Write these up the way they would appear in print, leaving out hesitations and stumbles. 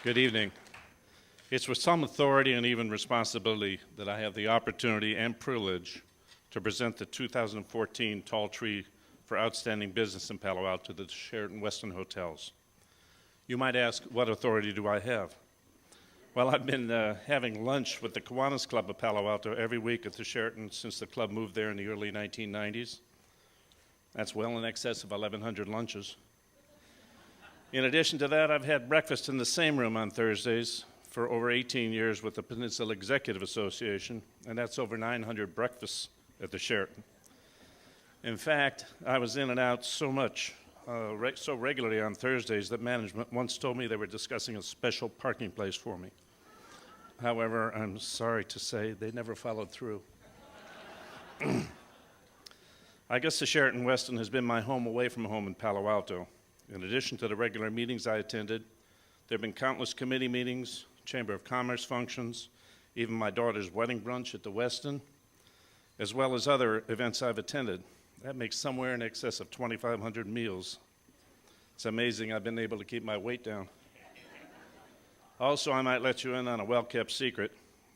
Good evening. It's with some authority and even responsibility that I have the opportunity and privilege to present the 2014 Tall Tree for Outstanding Business in Palo Alto to the Sheraton-Westin Hotels. You might ask, what authority do I have? Well, I've been having lunch with the Kiwanis Club of Palo Alto every week at the Sheraton since the club moved there in the early 1990s. That's well in excess of 1,100 lunches. In addition to that, I've had breakfast in the same room on Thursdays for over 18 years with the Peninsula Executive Association, and that's over 900 breakfasts at the Sheraton. In fact, I was in and out so regularly on Thursdays that management once told me they were discussing a special parking place for me. However, I'm sorry to say they never followed through. I guess the Sheraton-Westin has been my home away from home in Palo Alto. In addition to the regular meetings I attended, there have been countless committee meetings, Chamber of Commerce functions, even my daughter's wedding brunch at the Westin, as well as other events I've attended. That makes somewhere in excess of 2,500 meals. It's amazing I've been able to keep my weight down. Also, I might let you in on a well-kept secret.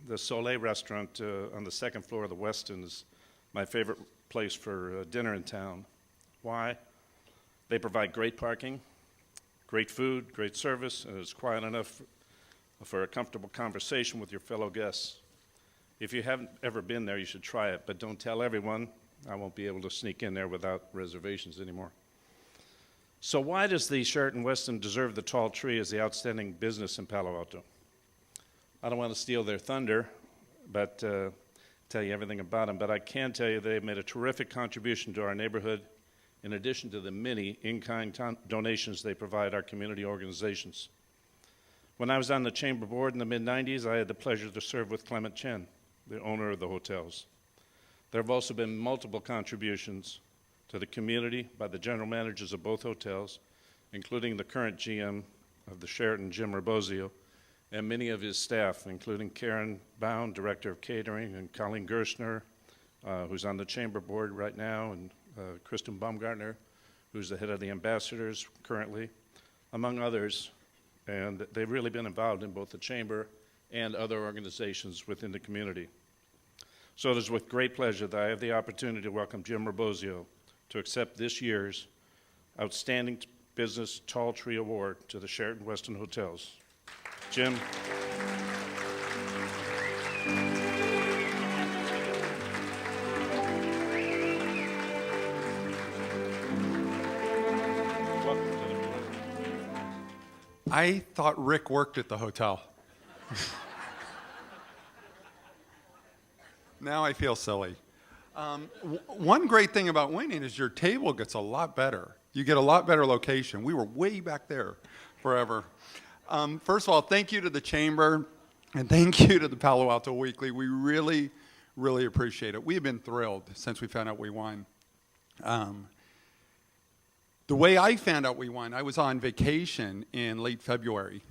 The Soleil restaurant on the second floor of the Westin is my favorite place for dinner in town. Why? They provide great parking, great food, great service, and it's quiet enough for a comfortable conversation with your fellow guests. If you haven't ever been there, you should try it, but don't tell everyone. I won't be able to sneak in there without reservations anymore. So why does the Sheraton-Westin deserve the tall tree as the outstanding business in Palo Alto? I don't want to steal their thunder, but tell you everything about them, but I can tell you they've made a terrific contribution to our neighborhood in addition to the many in-kind donations they provide our community organizations. When I was on the chamber board in the mid-90s, I had the pleasure to serve with Clement Chen, the owner of the hotels. There have also been multiple contributions to the community by the general managers of both hotels, including the current GM of the Sheraton, Jim Rebosio, and many of his staff, including Karen Bound, Director of Catering, and Colleen Gerstner, who's on the chamber board right now, and Kristen Baumgartner, who's the head of the ambassadors currently, among others. And they've really been involved in both the chamber and other organizations within the community. So it is with great pleasure that I have the opportunity to welcome Jim Rebosio to accept this year's Outstanding Business Tall Tree Award to the Sheraton-Westin Hotels. Jim. I thought Rick worked at the hotel. Now I feel silly. One great thing about winning is your table gets a lot better. You get a lot better location. We were way back there forever. First of all, thank you to the Chamber, and thank you to the Palo Alto Weekly. We really, really appreciate it. We have been thrilled since we found out we won. The way I found out we won, I was on vacation in late February,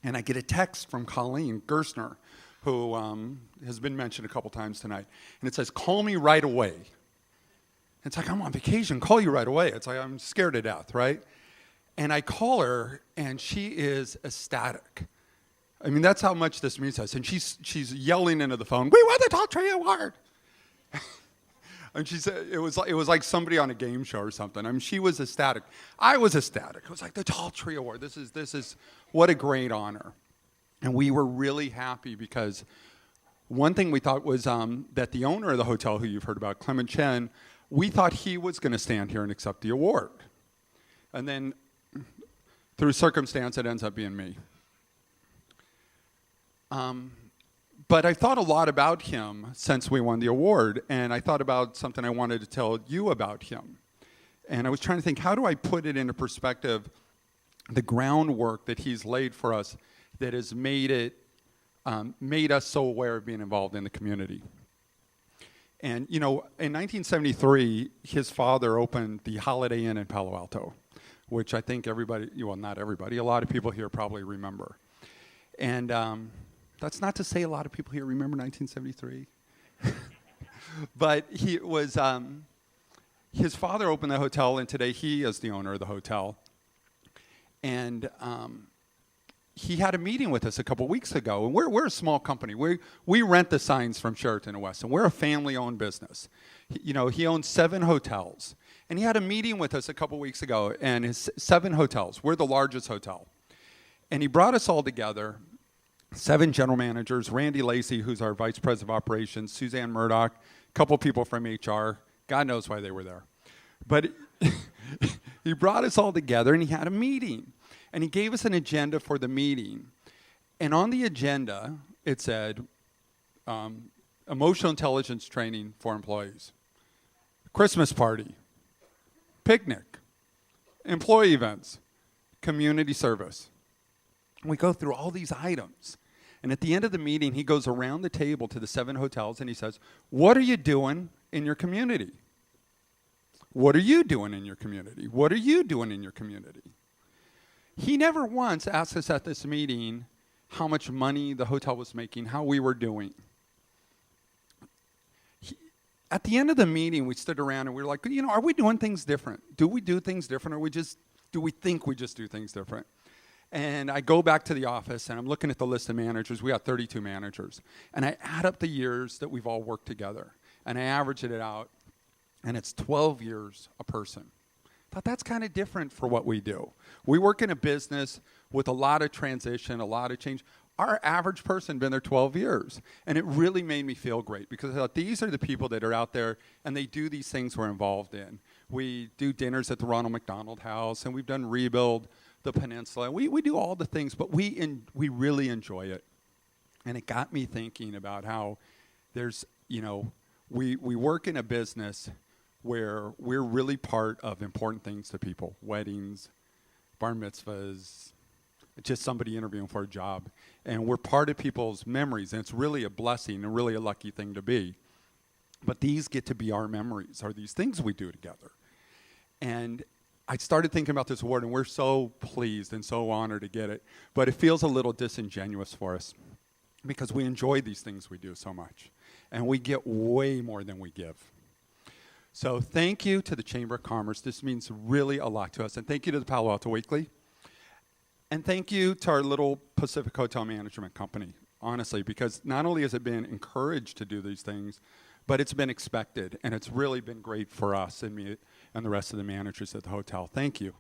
and I get a text from Colleen Gerstner, who has been mentioned a couple times tonight, and it says, "Call me right away." It's like, I'm on vacation, call you right away. It's like, I'm scared to death, right? And I call her, and she is ecstatic. I mean, that's how much this means to us. And she's yelling into the phone, "We won the Tall Tree Award!" And she said it was like somebody on a game show or something. I mean, she was ecstatic. I was ecstatic. It was like the Tall Tree Award. This is what a great honor. And we were really happy because one thing we thought was that the owner of the hotel, who you've heard about, Clement Chen, we thought he was going to stand here and accept the award. And then through circumstance, it ends up being me. But I thought a lot about him since we won the award, and I thought about something I wanted to tell you about him. And I was trying to think, how do I put it into perspective, the groundwork that he's laid for us that has made us so aware of being involved in the community. And, you know, in 1973, his father opened the Holiday Inn in Palo Alto, which I think everybody, well, not everybody, a lot of people here probably remember. And that's not to say a lot of people here remember 1973. But he was, his father opened the hotel, and today he is the owner of the hotel. And he had a meeting with us a couple weeks ago, and we're a small company. We rent the signs from Sheraton-Westin. We're a family-owned business. He owns 7 hotels, and he had a meeting with us a couple weeks ago, and his 7 hotels. We're the largest hotel. And he brought us all together, 7 general managers, Randy Lacey, who's our vice president of operations, Suzanne Murdoch, a couple people from HR. God knows why they were there. But he brought us all together, and he had a meeting. And he gave us an agenda for the meeting. And on the agenda, it said, emotional intelligence training for employees, Christmas party, picnic, employee events, community service. And we go through all these items. And at the end of the meeting, he goes around the table to the 7 hotels and he says, what are you doing in your community? What are you doing in your community? What are you doing in your community? He never once asked us at this meeting how much money the hotel was making, how we were doing. At the end of the meeting, we stood around and we were like, are we doing things different? Do we do things different, or do we think we just do things different? And I go back to the office, and I'm looking at the list of managers. We got 32 managers. And I add up the years that we've all worked together, and I average it out, and it's 12 years a person. I thought that's kind of different for what we do. We work in a business with a lot of transition, a lot of change. Our average person been there 12 years. And it really made me feel great, because I thought these are the people that are out there and they do these things we're involved in. We do dinners at the Ronald McDonald House, and we've done Rebuild the Peninsula. We do all the things, but we really enjoy it. And it got me thinking about how there's, we work in a business where we're really part of important things to people, weddings, bar mitzvahs, just somebody interviewing for a job. And we're part of people's memories, and it's really a blessing and really a lucky thing to be. But these get to be our memories, are these things we do together. And I started thinking about this award, and we're so pleased and so honored to get it. But it feels a little disingenuous for us, because we enjoy these things we do so much. And we get way more than we give. So thank you to the Chamber of Commerce. This means really a lot to us. And thank you to the Palo Alto Weekly. And thank you to our little Pacific Hotel Management Company, honestly, because not only has it been encouraged to do these things, but it's been expected. And it's really been great for us and me and the rest of the managers at the hotel. Thank you.